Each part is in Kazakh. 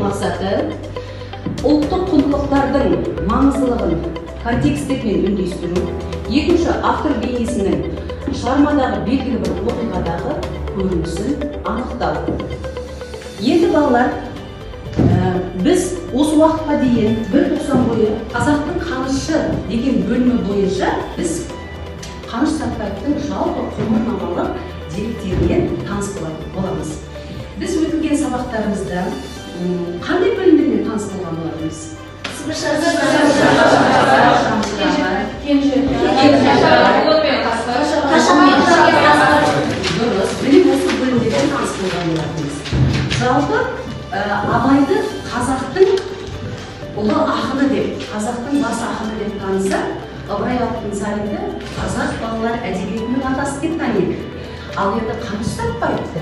мақсаты ұлттық құндылықтардың маңыздылығын контексттермен үндестіру, екінші автор бейнесінің шығармадағы белгілі бір оқиғадағы көрінісін анықтау. Енді балалар, біз осы уақытқа дейін 190 бойы қазақтың қанышы деген бөлімі бойынша біз Қаныш Сәтпаевтың жалпы ғұмырнамалық деректерімен таныс боламыз. Біз өткен сабақтарымызда қандай бөлімдермен таныс болған болармыз? Жалпы Абайды қазақтың ұлы ақыны деп, қазақтың бас ақыны деп таныса, Ыбырай Алтынсаринді қазақ балалар әдебиетінің атасы деп таниды. Ал енді Қаныш Сәтпаевты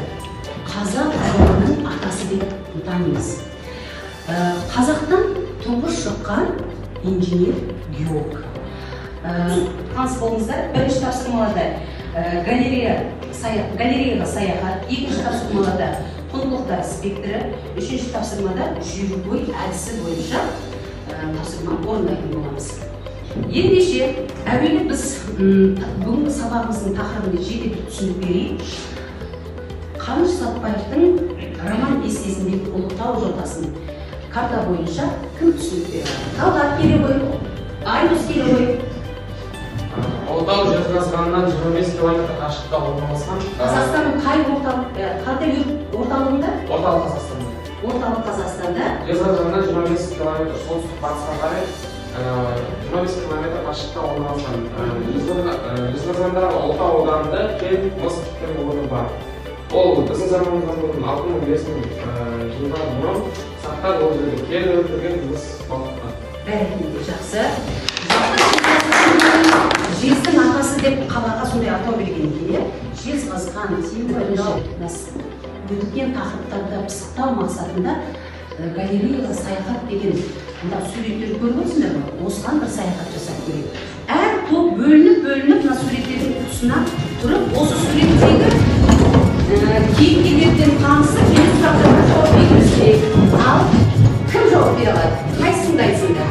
қазақ романының атасы деп танимыз. Қазақтан тұңғыш шыққан инженер, геолог. Таныс болыңыздар, бірінші тапсырмаларда галереяға саяхат, екінші тапсырмаларда құндылықтар спектрі, үшінші тапсырмада жүйрік ой әдісі бойынша тапсырма орындайтын боламыз. Ендеше, әуелі біз бүгінгі сабағымыздың тақырыбын жете түсініп берейік. Қаныш Сәтпаевтың роман эссесіндегі ұлытау жотасын карта бойынша кім түсініп береді? Талғат келе қой, Айдос келе қой. Ұлытау жезқазғаннан 25 километр қашықтықта орналасқан. Қазақстанның қай қандай орталығында? Орталық Қазақстанда. Орталық Қазақстанда. Жезқазғаннан 25 километр солтүстік батысқа қарай 25 километр қашықтықта орналасқан. Жезқазғандағы Ұлытау ауданында Кен мыс кен орны бар. Ол біздің заманымыздан бұрын 6000-5000 жылдар бұрын сақтар өндірген, кен өндірген мыс балықтар. Бәрекелді, жақсы. Жездің атасы деп қалаға сондай атау берген екен. Жезқазған символы өткен тақырыптарды пысықтау мақсатында галереяға саяхат деген суреттер көріп отырсыңдар ма? Осыған бір саяхат жасап көрейік. Әр топ бөлініп суреттердің тұсына тұрып, осы суреттегі кейіпкерлерден танысып, келесі сұрақтарға жауап беруіміз керек. Ал кім жауап бере алады? Қайсыңды айтсыңдар?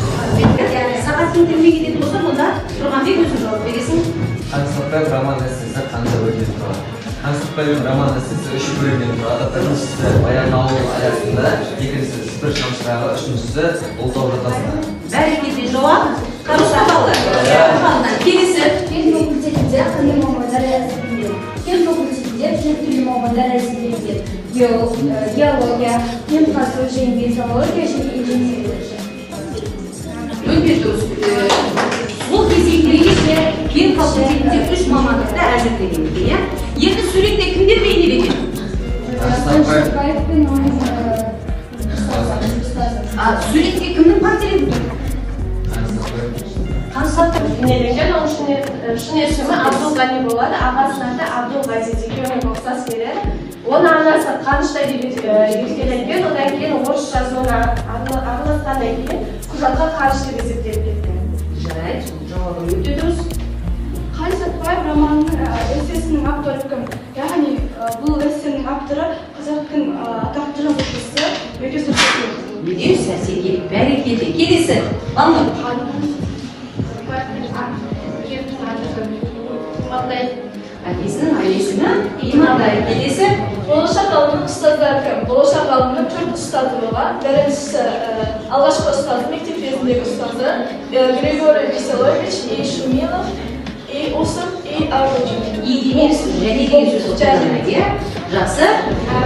Сағат келмей кететін болса, онда Тұрғанбек өзің жауап бересің. Қаныш Сәтпаев роман эссесі қандай бөлімнен тұрады? Қаныш Сәтпаевтың роман эссесі 3 бөлімнен тұрады. Біріншісі Баянауыл аясында, екіншісі Сібір шамшырағы, үшіншісі Ұлытау жотасында. Бәрекелді жауап. Қарышқа балалар. Келесі. Кен факультетінде қандай мамандар әзірленген? Кен факультетінде түрлі мамандар әзірленген. Геология, кен қазу және геология және инженерия. Өте дұрыс. Ол кезеңдерде кен факультетінде 3 мамандықты әзірленген екен. Енді суретте кімдер бейнеленген? Суретте кімнің портретін? Қаныш Сәтпаев бейнеленген, оның шын есімі Абдулғани болады, ағасының аты Абдулғазиз, екеуіне ұқсас келеді. Оның анасы Қаныштай деп еркеленген, одан кейін орыс жазуына араласқаннан кейін құжатқа Қаныш деп есептеліп кеткен. Жарайды, жауабы өте дұрыс. Қаныш Сәтпаев романының эссесінің авторы кім? Яғни бұл эссенің авторы қазақтың атақты жазушысы Бөкей Сәрсеков. Бөкей Сәрсеков, бәрекелді. Келесі, Балнұр. Әкесінің айлесіні имандай. Келесі. Болашақ ғалымның ұстаздары кім? Болашақ ғалымның 4 ұстазы болған. Біріншісі алғашқы ұстазы, мектеп кезіндегі ұстазы Григорий Веселович, и Шумилов, и Усов, и Аргучин. И демексіз, және деген сөз отырғанды. Жақсы.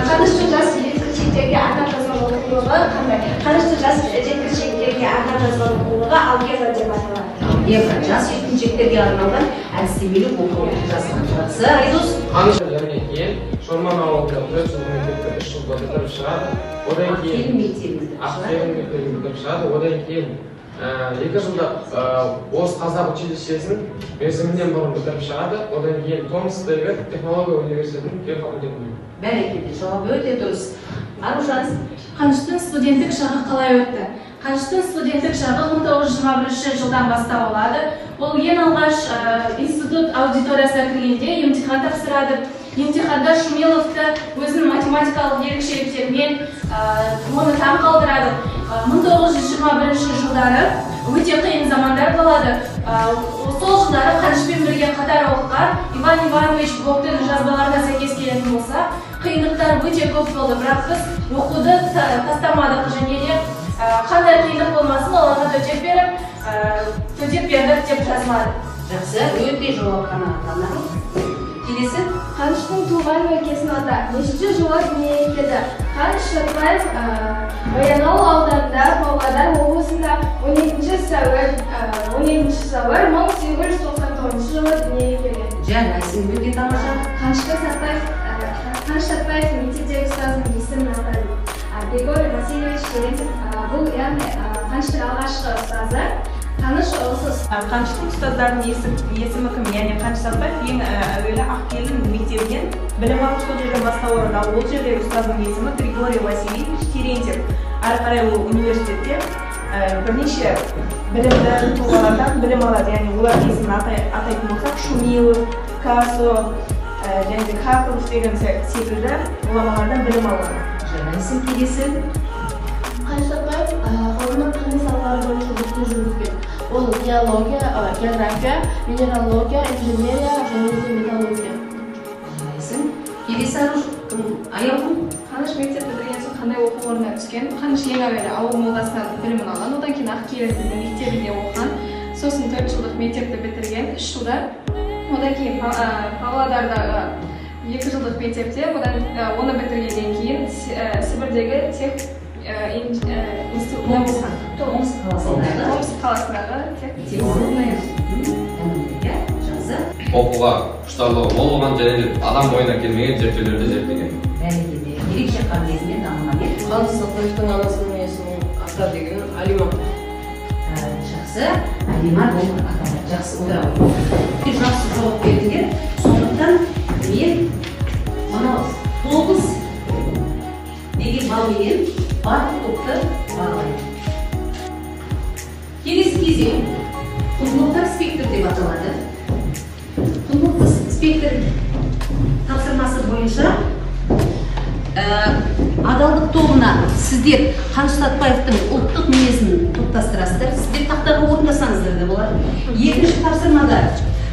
Қанышты жас жеткіншектерге арнап жазған оқулығы қандай? Қанышты жас жеткіншектерге арнап жазған оқулығы алгебра деп аталады. Алгебра, жас жеткіншектерге арналған әдістемелік оқулық жазған. Жақсы, Айдос. Қаныш және кейін Шорман ауылында 4 жыл мектепті 3 жылда бітіріп шығады. Одан кейін Ақкелін мектебін бітіріп шығады. Одан кейін 2 жылда Орыс қазақ училищесін мерзімінен бұрын бітіріп шығады. Одан кейін Томскідегі технология университетінің кен факультетін. Бәрекелді, жауабы өте дұрыс. Аружан. Қаныштың студенттік шағы қалай өтті? Қаныштың студенттік шағы 1921 жылдан бастау алады. Ол ең алғаш институт аудиториясына кіргенде емтихан тапсырады. емтиханда Шумиловты өзінің математикалық ерекшеліктерімен оны таң қалдырады. 1921 жылдары өте қиын замандар болады. Сол жылдары Қанышпен бірге қатар оқыған Иван Иванович Блоктың жазбаларына сәйкес келетін болса, қиындықтар өте көп болды, бірақ біз оқуды тастамадық және де қандай қиындық болмасын оларға төтеп бердік деп жазылады. Жақсы, өте жауап қанағаттанар. Келесі. Қаныштың туған өлкесін ата. Нешінші жылы дүниеге келді. Қаныш Сәтбаев Баянауыл ауданында, Павлодар облысында 17 сәуір 1899 жылы дүниеге келген. Жарайсың, өте тамаша. Қаныш Сәтбаев мектептегі ұстазының есімін атады. Григорий Васильевич Терентьев. Бұл яғни Қаныштың алғашқы ұстазы. Қаныштың ұстаздарының есімі кім? Яғни Қаныш Сәтбаев ең әуелі Ақкелін мектебінен білім алып сол жерден бастау орында. Ол жердегі ұстаздың есімі Григорий Васильевич Терентьев. Әрі қарай ол университетте бірнеше білімді тұлғалардан білім алады. Яғни олардың есімін атайтын болсақ, Шумилов, Касо және де Хаков деген секілді ғұламалардан білім алады. Жарайсың, келесі. Қаныш Сәтбаев ғылымның қандай салалары бойынша зерттеу жүргізген. Ол геология, география, минералогия, инженерия және де металлургия. Жарайсың. Келесі аяғым. Қаныш мектепті бітірген соң қандай оқу орнына түскен? Қаныш ең әуелі ауыл молдасынан білімін алған, одан кейін Ақкелін мектебінде оқыған, сосын 4 жылдық мектепті бітірген 3 жылда. Одан кейін Павлодардағы 2 жылдық мектепте, оны бітіргеннен кейін Сібірдегі тех институтына болған. Томск қаласындағы тех институтына. Жақсы. Оқуға құштарлығы мол болған және де адам бойына келмеген зерттеулерді зерттеген. Бәрекелді. Ерекше қабілетімен дамыған еді. Қаныш Сәтбаевтың анасының есімі ата деген Алима. Жақсы. Алима бұл атады. Жақсы отыра қойды. Жақсы жауап бердіңдер. Сондықтан мен мынау 9 деген балменен барлық топты бағалаймын. Келесі кезең құндылықтар спектр деп аталады. Құндылық спектр тапсырмасы бойынша адалдық тобына сіздер Қаныш Сәтбаевтың ұлттық мінезін топтастырасыздар. Сіздер тақтаға орындасаңыздар да болады. Екінші тапсырмада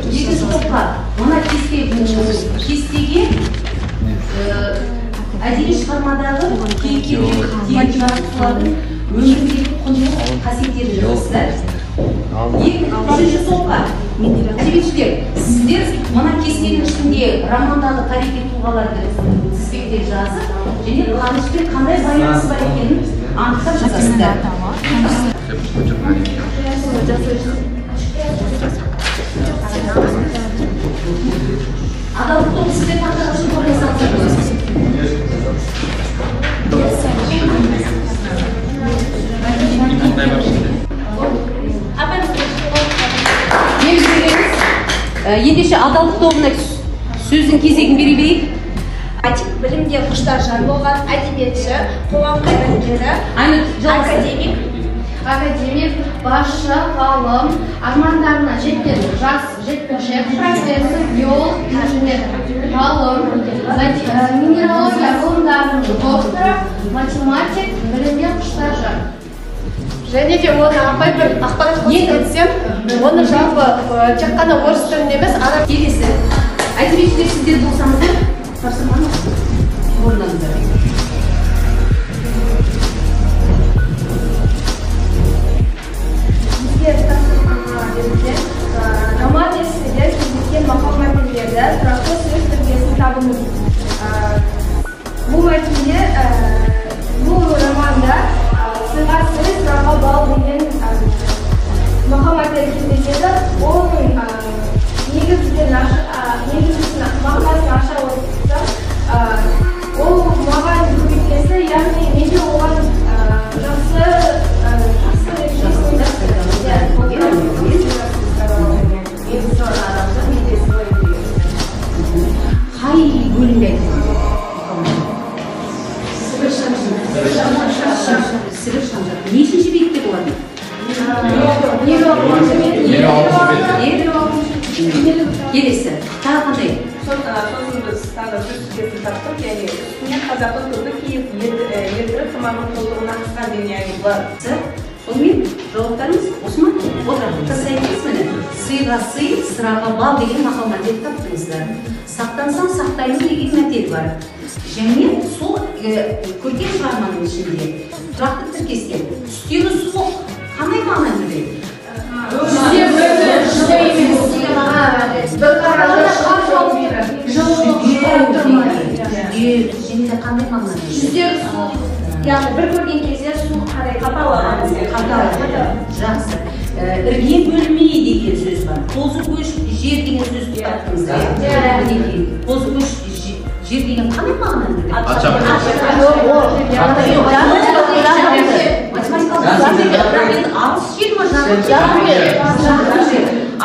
екінші топқа мына кестеге әдеби шығармадағы кейіпкерлердің жаратушылардың өміріндегі құндылық қасиеттерін жазасыздар. Үшінші топқа әдебиетшілер, сіздер мына кестенің ішінде романдағы тарихи тұлғаларды тізбектеп жазып, және Қаныштың қандай байланысы бар екенін анықтап жазасыздар. Адалдық тобы сіздер тақтаға үшін орындасаңыздар болады. Ендеше адалдық тобына сөздің кезегін бере берейік. Білімде құштар жан болған әдебиетші, қоғам қайраткері, академик, басшы, ғалым, армандарына жеткен жас жеткіншек, профессор, биолог, инженер, ғалым, минералогия ғылымдарының докторы, математик, білімде құштар жан. Және де оны апай бір ақпарат қосып кетсем, оны жалпы тек қана орыс тілінде емес, араб. Келесі, әдебиетшілер сіздер болсаңыздар, тапсырманы орындаңыздар. Бізге тапсырма берілген роман эсселер кездескен мақал мәтіндерді тұрақты сөз тіркесін табыңыз. Бұл романда сыйға сөз, сыраға бал деген мақал мәтіндер кездеседі. Оның негізгісін мағынасын аша отырсақ, ол маған көмектесті, яғни менде оған жақсы Қай бөлімде айтылған? Сібір шамшыр. Нешінші бетте болады? Келесі. Тағы қандай? So'zini biz tag'in sutga tapdik, ya'ni ustini qazaxi turdi kiyib yedirib tamomini to'ldirib qisqargan ya'ni bor. Сонымен жауаптарымыз Осман отырады. Сәйкес міне сыйға сый, сыраға бал деген мақал мәтел таптыңыздар. Сақтансаң сақтаймыз деген мәтел бар. Және сол көркем шығарманың ішінде тұрақты тіркескен үстегі суық қандай мағына береді? Және де қандай мағына береді? Яғни бір көрген кезде суық қарай қаталы. Жақсы. Ірге бөлмей деген сөз бар. Қозы көш жер деген сөз таптыңыздар. Қозы көш жер деген қандай мағына береді? Алыс жер ма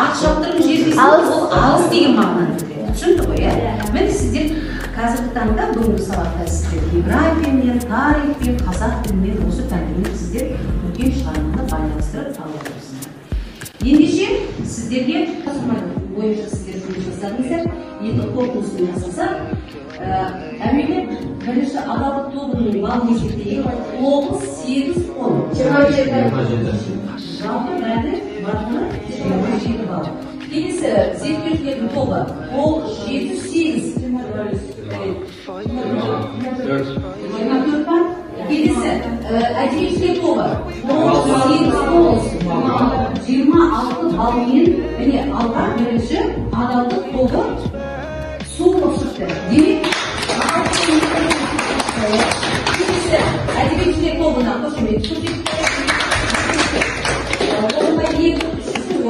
ат шаптырым жер ол алыс деген мағына береді. Түсінді ғой, иә? Міне сіздер қазіргі таңда бүгінгі сабақта сіздер географиямен, тарихпен, қазақ тілімен осы пәнмен сіздер көркем шығарманы байланыстырып алып отырсыздар. Ендеше сіздерге бойынша сіздер жұмыс жасадыңыздар. Енді қорытындысын жасасақ, әуелі бірінші адалдық тобының балл есептеген 9, 8, 10. Жалпы бәрі барлығы 27 балл. Келесі зерттеушілердің тобы ол 7-8. 24 бар. Келесі әдебиетшілер тобы 26 балмен міне алға бірінші адалдық тобы суылып шықты. Демек келесі әдебиетшілер тобына қошемет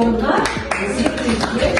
орынға зерттеушілер